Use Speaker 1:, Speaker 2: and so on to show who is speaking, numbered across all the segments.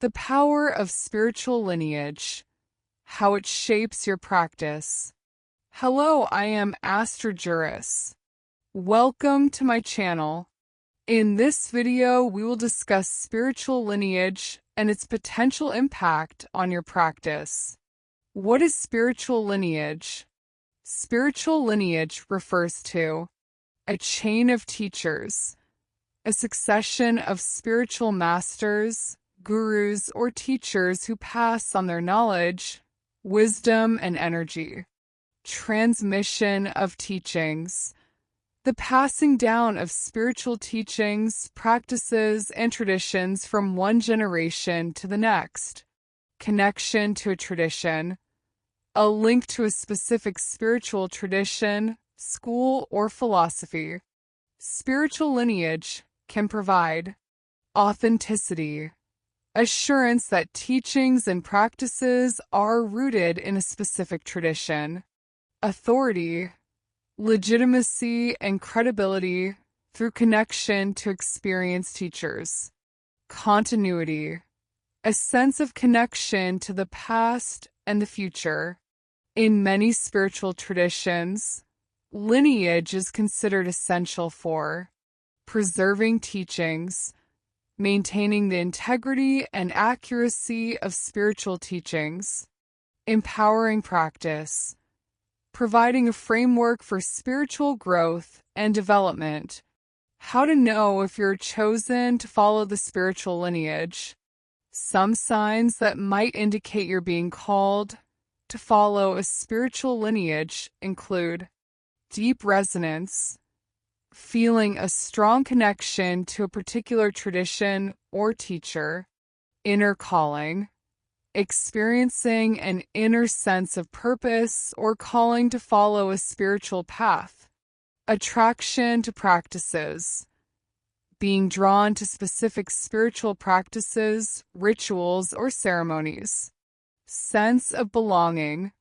Speaker 1: The power of spiritual lineage, how it shapes your practice. Hello, I am AstraJuris. Welcome to my channel. In this video, we will discuss spiritual lineage and its potential impact on your practice. What is spiritual lineage? Spiritual lineage refers to a chain of teachers, a succession of spiritual masters, gurus, or teachers who pass on their knowledge, wisdom, and energy. Transmission of teachings, the passing down of spiritual teachings, practices, and traditions from one generation to the next. Connection to a tradition, a link to a specific spiritual tradition, school, or philosophy. Spiritual lineage can provide authenticity, assurance that teachings and practices are rooted in a specific tradition. Authority, legitimacy, and credibility through connection to experienced teachers. Continuity, a sense of connection to the past and the future. In many spiritual traditions, lineage is considered essential for preserving teachings, maintaining the integrity and accuracy of spiritual teachings, empowering practice, providing a framework for spiritual growth and development. How to know if you're chosen to follow the spiritual lineage. Some signs that might indicate you're being called to follow a spiritual lineage include deep resonance, feeling a strong connection to a particular tradition or teacher, inner calling, experiencing an inner sense of purpose or calling to follow a spiritual path, attraction to practices, being drawn to specific spiritual practices, rituals, or ceremonies, sense of belonging,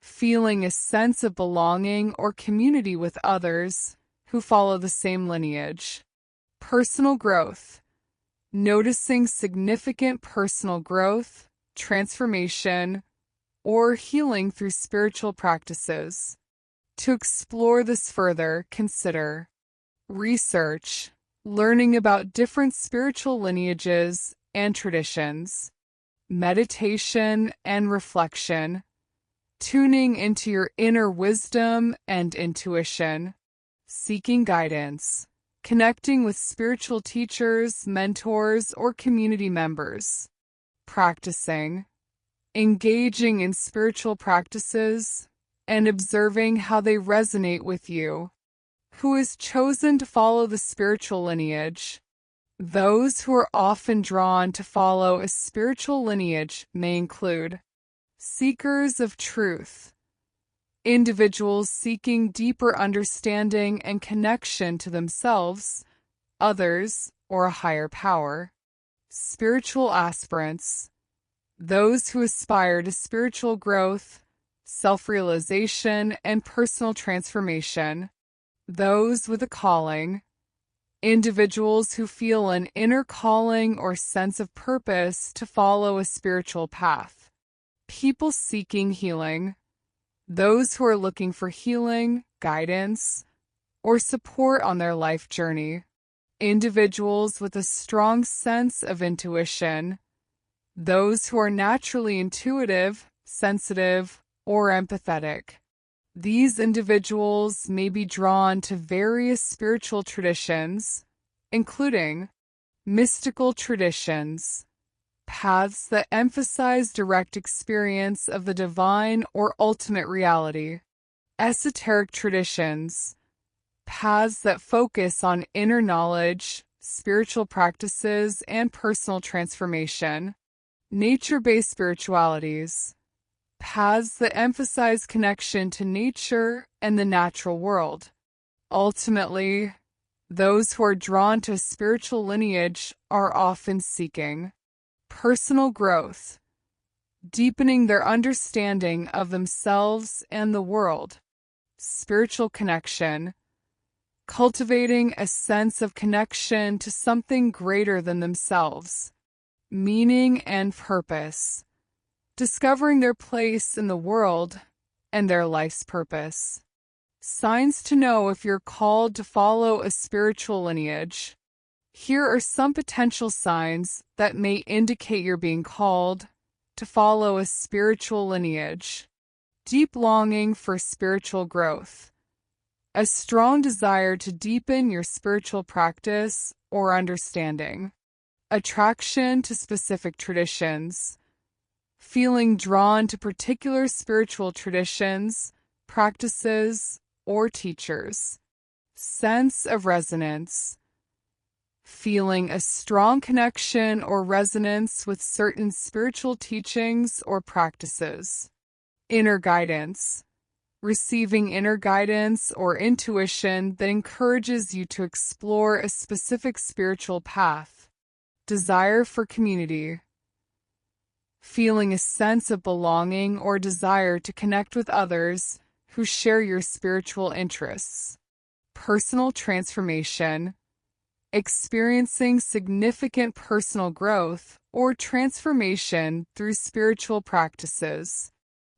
Speaker 1: feeling a sense of belonging or community with others who follow the same lineage. Personal growth, noticing significant personal growth, transformation, or healing through spiritual practices. To explore this further, consider research, learning about different spiritual lineages and traditions, meditation and reflection, tuning into your inner wisdom and intuition, seeking guidance, connecting with spiritual teachers, mentors, or community members, practicing, engaging in spiritual practices, and observing how they resonate with you. Who is chosen to follow the spiritual lineage? Those who are often drawn to follow a spiritual lineage may include seekers of truth, individuals seeking deeper understanding and connection to themselves, others, or a higher power. Spiritual aspirants, those who aspire to spiritual growth, self-realization, and personal transformation. Those with a calling, individuals who feel an inner calling or sense of purpose to follow a spiritual path. People seeking healing, those who are looking for healing, guidance, or support on their life journey. Individuals with a strong sense of intuition, those who are naturally intuitive, sensitive, or empathetic. These individuals may be drawn to various spiritual traditions, including mystical traditions, paths that emphasize direct experience of the divine or ultimate reality, esoteric traditions, paths that focus on inner knowledge, spiritual practices, and personal transformation, nature-based spiritualities, paths that emphasize connection to nature and the natural world. Ultimately, those who are drawn to a spiritual lineage are often seeking personal growth, deepening their understanding of themselves and the world, spiritual connection, cultivating a sense of connection to something greater than themselves, meaning and purpose, discovering their place in the world and their life's purpose. Signs to know if you're called to follow a spiritual lineage. Here are some potential signs that may indicate you're being called to follow a spiritual lineage. Deep longing for spiritual growth. A strong desire to deepen your spiritual practice or understanding. Attraction to specific traditions. Feeling drawn to particular spiritual traditions, practices, or teachers. Sense of resonance. Feeling a strong connection or resonance with certain spiritual teachings or practices. Inner guidance. Receiving inner guidance or intuition that encourages you to explore a specific spiritual path. Desire for community. Feeling a sense of belonging or desire to connect with others who share your spiritual interests. Personal transformation. Experiencing significant personal growth or transformation through spiritual practices.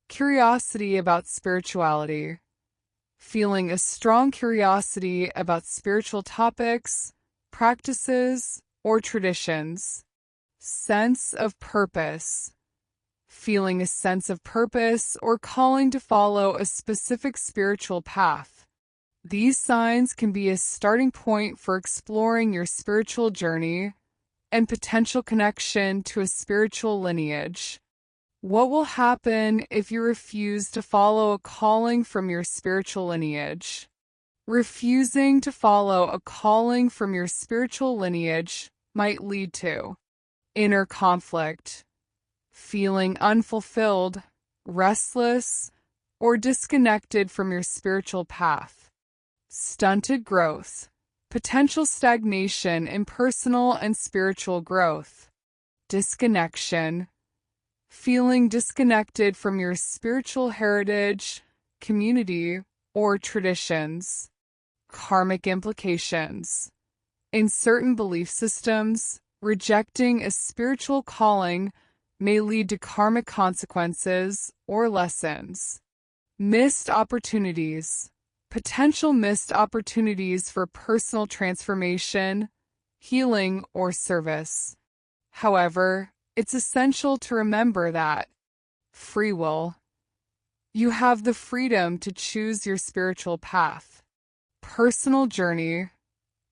Speaker 1: Curiosity about spirituality. Feeling a strong curiosity about spiritual topics, practices, or traditions. Sense of purpose. Feeling a sense of purpose or calling to follow a specific spiritual path. These signs can be a starting point for exploring your spiritual journey and potential connection to a spiritual lineage. What will happen if you refuse to follow a calling from your spiritual lineage? Refusing to follow a calling from your spiritual lineage might lead to inner conflict, feeling unfulfilled, restless, or disconnected from your spiritual path. Stunted growth, potential stagnation in personal and spiritual growth. Disconnection, feeling disconnected from your spiritual heritage, community, or traditions. Karmic implications. In certain belief systems, rejecting a spiritual calling may lead to karmic consequences or lessons. Missed opportunities. Potential missed opportunities for personal transformation, healing, or service. However, it's essential to remember that free will. You have the freedom to choose your spiritual path. Personal journey.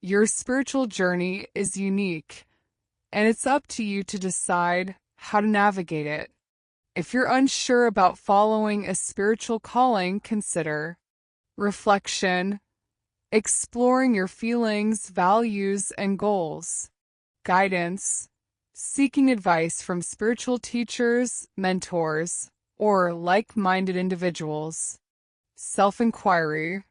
Speaker 1: Your spiritual journey is unique, and it's up to you to decide how to navigate it. If you're unsure about following a spiritual calling, consider reflection, exploring your feelings, values, and goals. Guidance, seeking advice from spiritual teachers, mentors, or like-minded individuals. Self-inquiry,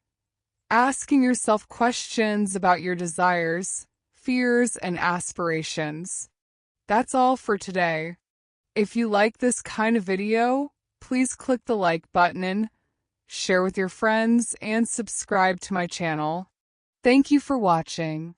Speaker 1: asking yourself questions about your desires, fears, and aspirations. That's all for today. If you like this kind of video, please click the like button, share with your friends, and subscribe to my channel. Thank you for watching.